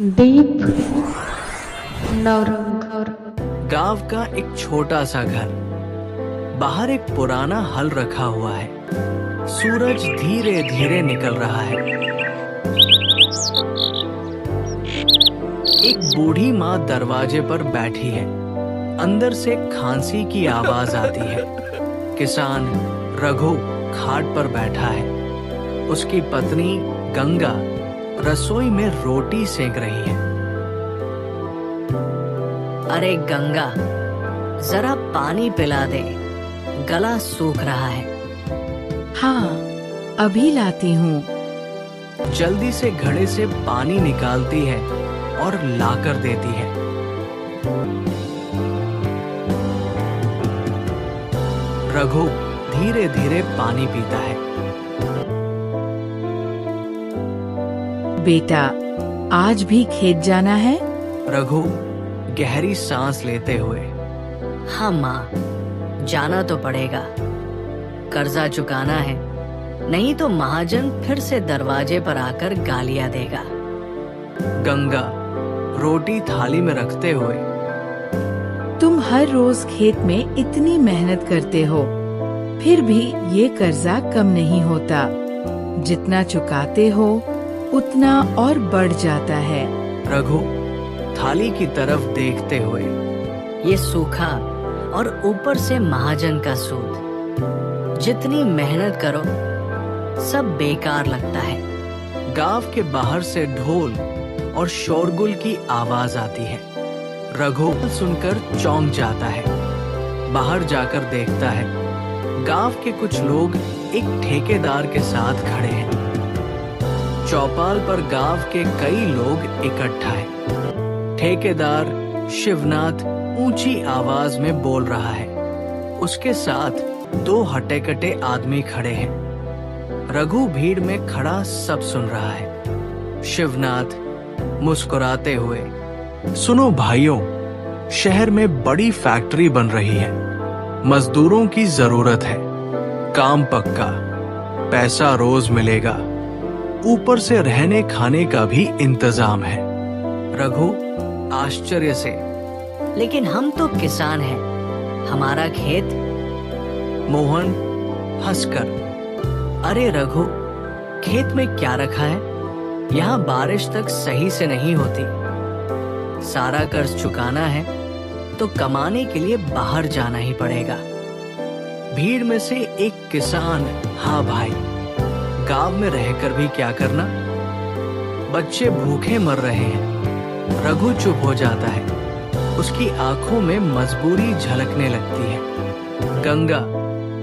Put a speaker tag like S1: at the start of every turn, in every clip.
S1: दीप नवरंग।
S2: गांव का एक छोटा सा घर, बाहर एक पुराना हल रखा हुआ है। सूरज धीरे धीरे निकल रहा है। एक बूढ़ी माँ दरवाजे पर बैठी है। अंदर से खांसी की आवाज आती है। किसान रघु खाट पर बैठा है। उसकी पत्नी गंगा रसोई में रोटी सेक रही है।
S3: अरे गंगा, जरा पानी पिला दे, गला सूख रहा है।
S4: हाँ, अभी लाती हूँ।
S2: जल्दी से घड़े से पानी निकालती है और लाकर देती है। रघु धीरे धीरे पानी पीता है।
S4: बेटा, आज भी खेत जाना है?
S2: रघु गहरी सांस लेते हुए,
S3: हाँ माँ, जाना तो पड़ेगा। कर्जा चुकाना है, नहीं तो महाजन फिर से दरवाजे पर आकर गालियां देगा।
S2: गंगा रोटी थाली में रखते हुए,
S4: तुम हर रोज खेत में इतनी मेहनत करते हो, फिर भी ये कर्जा कम नहीं होता। जितना चुकाते हो उतना और बढ़ जाता है।
S2: रघु थाली की तरफ देखते हुए,
S3: ये सूखा और ऊपर से महाजन का सूद, जितनी मेहनत करो सब बेकार लगता है।
S2: गांव के बाहर से ढोल और शोरगुल की आवाज आती है। रघु सुनकर चौंक जाता है। बाहर जाकर देखता है, गांव के कुछ लोग एक ठेकेदार के साथ खड़े हैं। चौपाल पर गांव के कई लोग इकट्ठा है। ठेकेदार शिवनाथ ऊंची आवाज में बोल रहा है। उसके साथ दो हटे-कटे आदमी खड़े हैं। रघु भीड़ में खड़ा सब सुन रहा है। शिवनाथ मुस्कुराते हुए, सुनो भाइयों, शहर में बड़ी फैक्ट्री बन रही है। मजदूरों की जरूरत है। काम पक्का, पैसा रोज मिलेगा, ऊपर से रहने खाने का भी इंतजाम है। रघु आश्चर्य से,
S3: लेकिन हम तो किसान हैं, हमारा खेत।
S2: मोहन हंसकर, अरे रघु, खेत में क्या रखा है? यहाँ बारिश तक सही से नहीं होती। सारा कर्ज चुकाना है तो कमाने के लिए बाहर जाना ही पड़ेगा। भीड़ में से एक किसान, हाँ भाई, गांव में रहकर भी क्या करना, बच्चे भूखे मर रहे हैं। रघु चुप हो जाता है। उसकी आंखों में मजबूरी झलकने लगती है। गंगा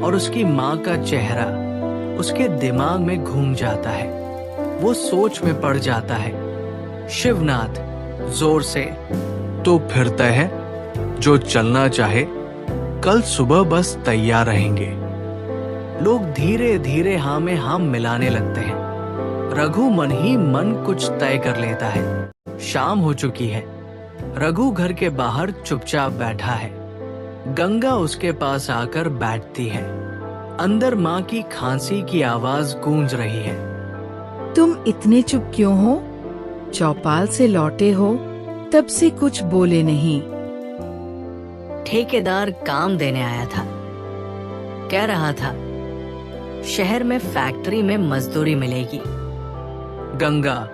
S2: और उसकी माँ का चेहरा उसके दिमाग में घूम जाता है। वो सोच में पड़ जाता है। शिवनाथ जोर से, तो फिर तय है, जो चलना चाहे कल सुबह बस तैयार रहेंगे। लोग धीरे धीरे हाँ में हाँ मिलाने लगते हैं। रघु मन ही मन कुछ तय कर लेता है। शाम हो चुकी है। रघु घर के बाहर चुपचाप बैठा है। गंगा उसके पास आकर बैठती है। अंदर माँ की खांसी की आवाज गूंज रही है।
S4: तुम इतने चुप क्यों हो? चौपाल से लौटे हो तब से कुछ बोले नहीं।
S3: ठेकेदार काम देने आया था, कह रहा था शहर में फैक्ट्री में मजदूरी मिलेगी।
S2: गंगा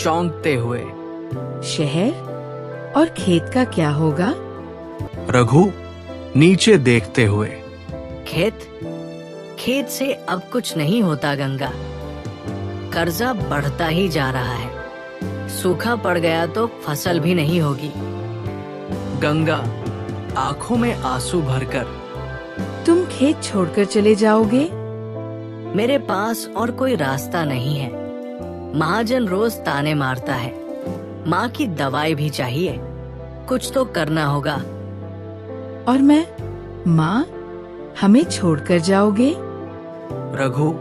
S2: चौंकते हुए,
S4: शहर और खेत का क्या होगा?
S2: रघु नीचे देखते हुए,
S3: खेत से अब कुछ नहीं होता गंगा। कर्जा बढ़ता ही जा रहा है। सूखा पड़ गया तो फसल भी नहीं होगी।
S2: गंगा आंखों में आंसू भरकर,
S4: तुम खेत छोड़कर चले जाओगे?
S3: मेरे पास और कोई रास्ता नहीं है। महाजन रोज ताने मारता है। माँ की दवाई भी चाहिए। कुछ तो करना होगा।
S4: और मैं? माँ, हमें छोड़कर जाओगे?
S2: रघु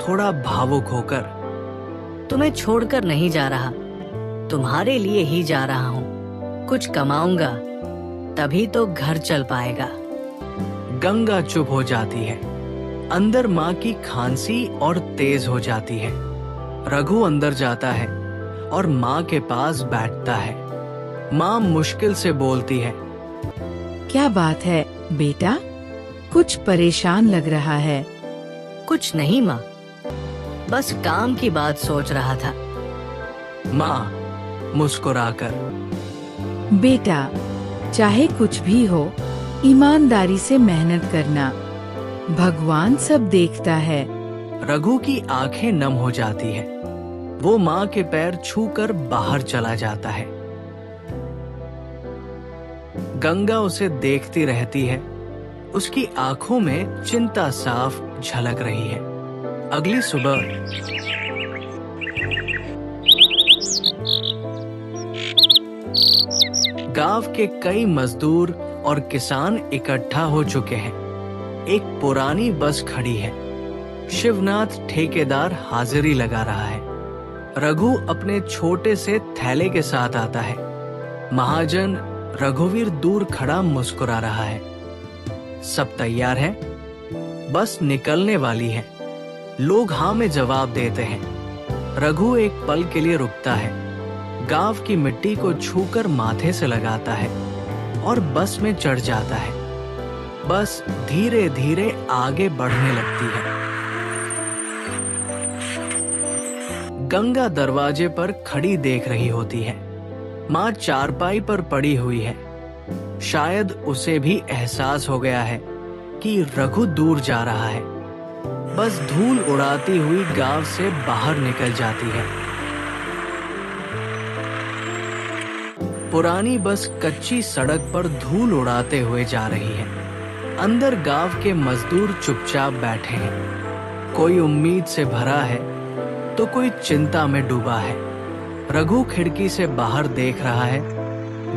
S2: थोड़ा भावुक होकर,
S3: तुम्हें छोड़कर नहीं जा रहा, तुम्हारे लिए ही जा रहा हूँ। कुछ कमाऊंगा तभी तो घर चल पाएगा।
S2: गंगा चुप हो जाती है। अंदर माँ की खांसी और तेज हो जाती है। रघु अंदर जाता है और माँ के पास बैठता है। माँ मुश्किल से बोलती है,
S4: क्या बात है बेटा, कुछ परेशान लग रहा है।
S3: कुछ नहीं माँ, बस काम की बात सोच रहा था।
S2: माँ मुस्कुराकर,
S4: बेटा, चाहे कुछ भी हो, ईमानदारी से मेहनत करना, भगवान सब देखता है।
S2: रघु की आंखें नम हो जाती है। वो माँ के पैर छूकर बाहर चला जाता है। गंगा उसे देखती रहती है। उसकी आंखों में चिंता साफ झलक रही है। अगली सुबह गांव के कई मजदूर और किसान इकट्ठा हो चुके हैं। एक पुरानी बस खड़ी है। शिवनाथ ठेकेदार हाजिरी लगा रहा है। रघु अपने छोटे से थैले के साथ आता है। महाजन रघुवीर दूर खड़ा मुस्कुरा रहा है। सब तैयार है, बस निकलने वाली है। लोग हाँ में जवाब देते हैं। रघु एक पल के लिए रुकता है, गांव की मिट्टी को छूकर माथे से लगाता है और बस में चढ़ जाता है। बस धीरे धीरे आगे बढ़ने लगती है। गंगा दरवाजे पर खड़ी देख रही होती है। माँ चारपाई पर पड़ी हुई है। शायद उसे भी एहसास हो गया है कि रघु दूर जा रहा है। बस धूल उड़ाती हुई गांव से बाहर निकल जाती है। पुरानी बस कच्ची सड़क पर धूल उड़ाते हुए जा रही है। अंदर गांव के मजदूर चुपचाप बैठे हैं। कोई उम्मीद से भरा है तो कोई चिंता में डूबा है। रघु खिड़की से बाहर देख रहा है।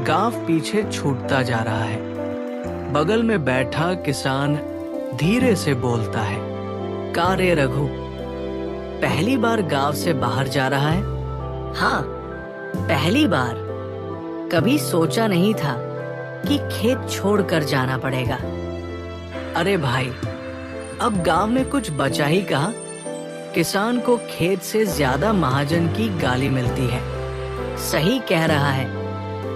S2: गांव पीछे छूटता जा रहा है। बगल में बैठा किसान धीरे से बोलता है,
S3: का रे रघु, पहली बार गांव से बाहर जा रहा है? हाँ, पहली बार। कभी सोचा नहीं था कि खेत छोड़कर जाना पड़ेगा।
S2: अरे भाई, अब गांव में कुछ बचा ही कहा। किसान को खेत से ज्यादा महाजन की गाली मिलती है।
S3: सही कह रहा है,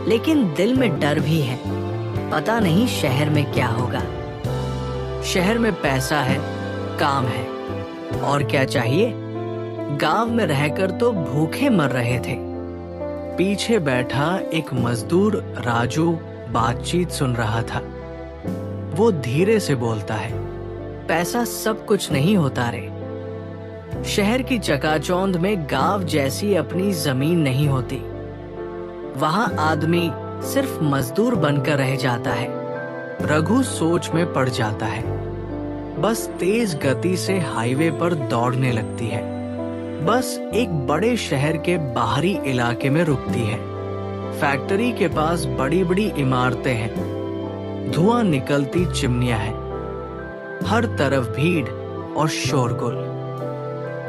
S3: लेकिन दिल में डर भी है। पता नहीं शहर में क्या होगा।
S2: शहर में पैसा है, काम है, और क्या चाहिए। गांव में रहकर तो भूखे मर रहे थे। पीछे बैठा एक मजदूर राजू बातचीत सुन रहा था। वो धीरे से बोलता है, पैसा सब कुछ नहीं होता रे। शहर की चकाचौंध में गांव जैसी अपनी जमीन नहीं होती। वहां आदमी सिर्फ मजदूर बनकर रह जाता है। रघु सोच में पड़ जाता है। बस तेज गति से हाईवे पर दौड़ने लगती है। बस एक बड़े शहर के बाहरी इलाके में रुकती है। फैक्ट्री के पास बड़ी बड़ी इमारतें हैं। धुआं निकलती चिमनियां हैं। हर तरफ भीड़ और शोरगुल।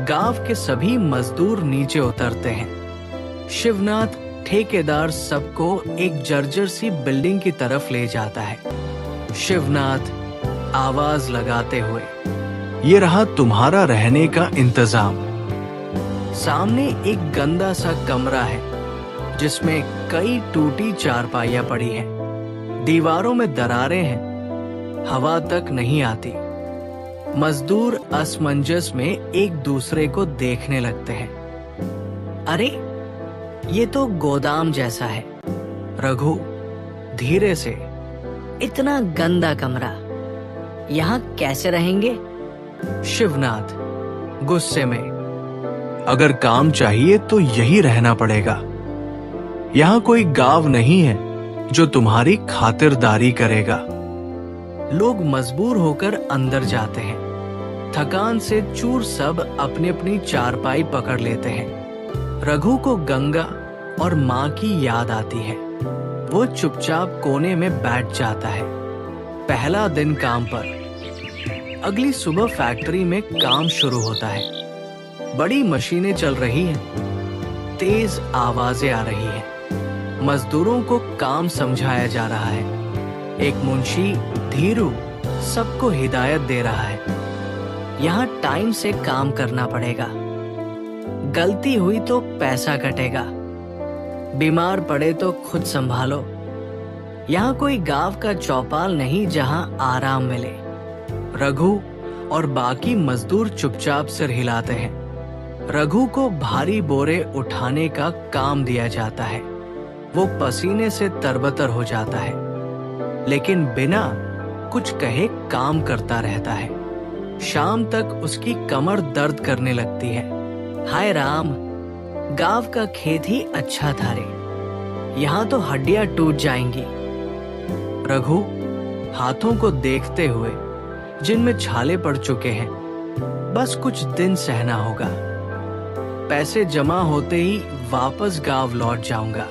S2: गांव के सभी मजदूर नीचे उतरते हैं। शिवनाथ ठेकेदार सबको एक जर्जर सी बिल्डिंग की तरफ ले जाता है। शिवनाथ आवाज लगाते हुए, ये रहा तुम्हारा रहने का इंतजाम। सामने एक गंदा सा कमरा है जिसमें कई टूटी चारपाइयां पड़ी हैं। दीवारों में दरारें हैं, हवा तक नहीं आती। मजदूर असमंजस में एक दूसरे को देखने लगते हैं।
S3: अरे, ये तो गोदाम जैसा है।
S2: रघु धीरे से,
S3: इतना गंदा कमरा, यहाँ कैसे रहेंगे?
S2: शिवनाथ गुस्से में, अगर काम चाहिए तो यही रहना पड़ेगा। यहाँ कोई गांव नहीं है जो तुम्हारी खातिरदारी करेगा। लोग मजबूर होकर अंदर जाते हैं। थकान से चूर सब अपनी अपनी चारपाई पकड़ लेते हैं। रघु को गंगा और माँ की याद आती है। वो चुपचाप कोने में बैठ जाता है। पहला दिन काम पर। अगली सुबह फैक्ट्री में काम शुरू होता है। बड़ी मशीनें चल रही हैं। तेज आवाजें आ रही हैं। मजदूरों को काम समझाया जा रहा है। एक मुंशी धीरू सबको हिदायत दे रहा है। यहाँ टाइम से काम करना पड़ेगा। गलती हुई तो पैसा कटेगा। बीमार पड़े तो खुद संभालो। यहाँ कोई गांव का चौपाल नहीं जहाँ आराम मिले। रघु और बाकी मजदूर चुपचाप सिर हिलाते हैं। रघु को भारी बोरे उठाने का काम दिया जाता है। वो पसीने से तरबतर हो जाता है, लेकिन बिना कुछ कहे काम करता रहता है। शाम तक उसकी कमर दर्द करने लगती है। हाय राम, गांव का खेत ही अच्छा था रे, यहाँ तो हड्डियां टूट जाएंगी। रघु हाथों को देखते हुए, जिनमें छाले पड़ चुके हैं, बस कुछ दिन सहना होगा। पैसे जमा होते ही वापस गांव लौट जाऊंगा।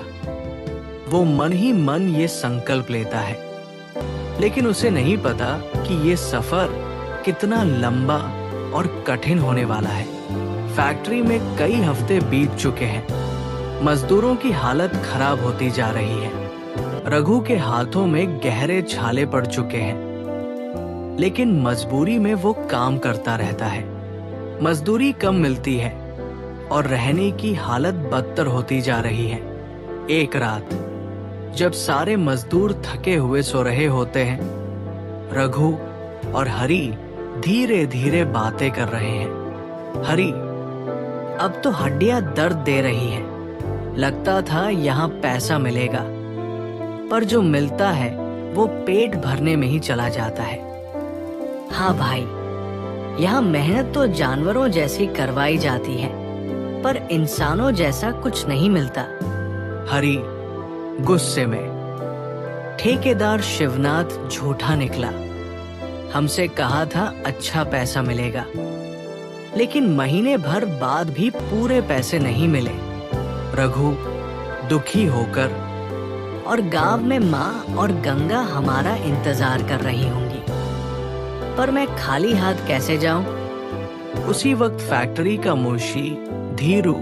S2: वो मन ही मन ये संकल्प लेता है, लेकिन उसे नहीं पता कि ये सफर कितना लंबा और कठिन होने वाला है। फैक्ट्री में कई हफ्ते बीत चुके हैं। मजदूरों की हालत खराब होती जा रही है। रघु के हाथों में गहरे छाले पड़ चुके हैं, लेकिन मजबूरी में वो काम करता रहता है। मजदूरी कम मिलती है और रहने की हालत बदतर होती जा रही है। एक रात जब सारे मजदूर थके हुए सो रहे होते हैं, रघु और हरी धीरे धीरे बातें कर रहे हैं। हरी, अब तो हड्डियां दर्द दे रही हैं। लगता था यहाँ पैसा मिलेगा, पर जो मिलता है वो पेट भरने में ही चला जाता है। हाँ भाई, यहाँ मेहनत तो जानवरों जैसी करवाई जाती है, पर इंसानों जैसा कुछ नहीं मिलता। हरी गुस्से में, ठेकेदार शिवनाथ झूठा निकला। हमसे कहा था अच्छा पैसा मिलेगा, लेकिन महीने भर बाद भी पूरे पैसे नहीं मिले। रघु दुखी होकर, और गांव में माँ और गंगा हमारा इंतजार कर रही होंगी, पर मैं खाली हाथ कैसे जाऊं? उसी वक्त फैक्ट्री का मुंशी धीरू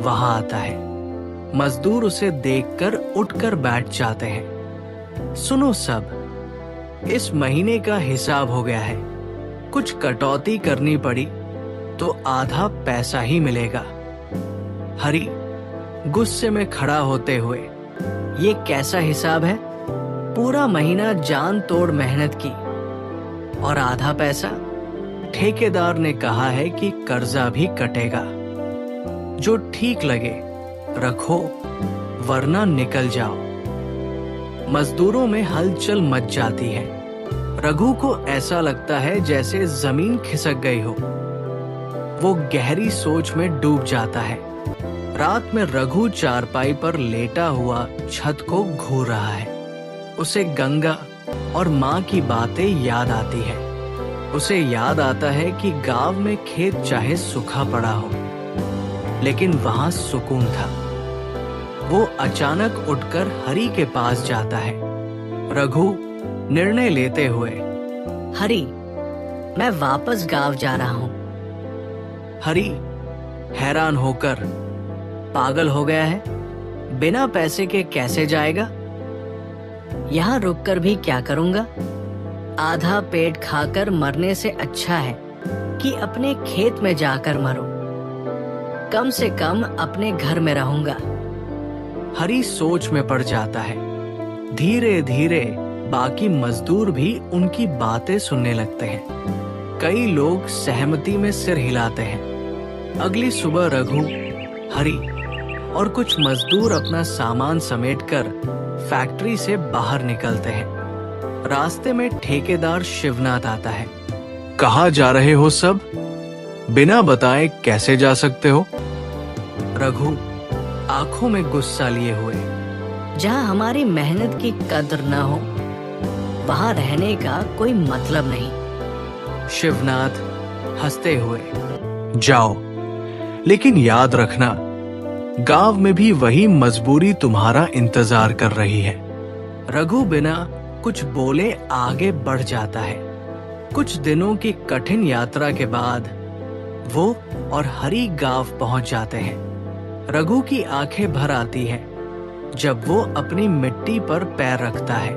S2: वहां आता है। मजदूर उसे देखकर उठकर बैठ जाते हैं। सुनो सब, इस महीने का हिसाब हो गया है। कुछ कटौती करनी पड़ी तो आधा पैसा ही मिलेगा। हरी गुस्से में खड़ा होते हुए, ये कैसा हिसाब है? पूरा महीना जान तोड़ मेहनत की और आधा पैसा? ठेकेदार ने कहा है कि कर्जा भी कटेगा। जो ठीक लगे रखो, वरना निकल जाओ। मजदूरों में हलचल मच जाती है। रघु को ऐसा लगता है जैसे जमीन खिसक गई हो। वो गहरी सोच में डूब जाता है। रात में रघु चारपाई पर लेटा हुआ छत को घूर रहा है। उसे गंगा और माँ की बातें याद आती है। उसे याद आता है कि गांव में खेत चाहे सूखा पड़ा हो, लेकिन वहां सुकून था। वो अचानक उठकर हरी के पास जाता है। रघु निर्णय लेते हुए,
S3: हरी, मैं वापस गांव जा रहा हूँ।
S2: हरी हैरान होकर, पागल हो गया है? बिना पैसे के कैसे जाएगा?
S3: यहाँ रुककर भी क्या करूँगा? आधा पेट खाकर मरने से अच्छा है कि अपने खेत में जाकर मरो। कम से कम अपने घर में रहूंगा।
S2: हरी सोच में पड़ जाता है। धीरे धीरे बाकी मजदूर भी उनकी बातें सुनने लगते हैं। कई लोग सहमति में सिर हिलाते हैं। अगली सुबह रघु, हरी और कुछ मजदूर अपना सामान समेटकर फैक्ट्री से बाहर निकलते हैं। रास्ते में ठेकेदार शिवनाथ आता है। कहाँ जा रहे हो सब? बिना बताए कैसे जा सकते हो? रघु आंखों में गुस्सा लिए हुए,
S3: जहाँ हमारी मेहनत की कद्र न हो, वहाँ रहने का कोई मतलब नहीं।
S2: शिवनाथ हंसते हुए, जाओ, लेकिन याद रखना, गांव में भी वही मजबूरी तुम्हारा इंतजार कर रही है। रघु बिना कुछ बोले आगे बढ़ जाता है। कुछ दिनों की कठिन यात्रा के बाद वो और हरी गांव पहुंच जाते हैं। रघु की आंखें भर आती हैं जब वो अपनी मिट्टी पर पैर रखता है।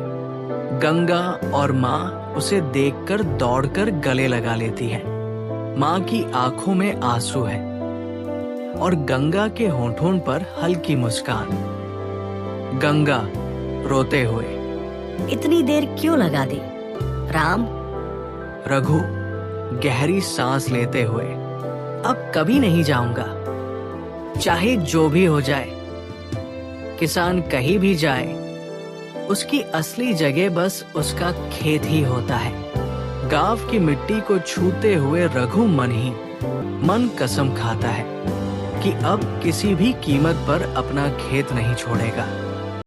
S2: गंगा और माँ उसे देखकर दौड़कर गले लगा लेती है। माँ की आंखों में आंसू है और गंगा के होठों पर हल्की मुस्कान। गंगा रोते हुए।
S3: इतनी देर क्यों लगा दी? राम।
S2: रघु गहरी सांस लेते हुए। अब कभी नहीं जाऊंगा, चाहे जो भी हो जाए। किसान कहीं भी जाए, उसकी असली जगह बस उसका खेत ही होता है। गांव की मिट्टी को छूते हुए रघु मन कसम खाता है कि अब किसी भी कीमत पर अपना खेत नहीं छोड़ेगा।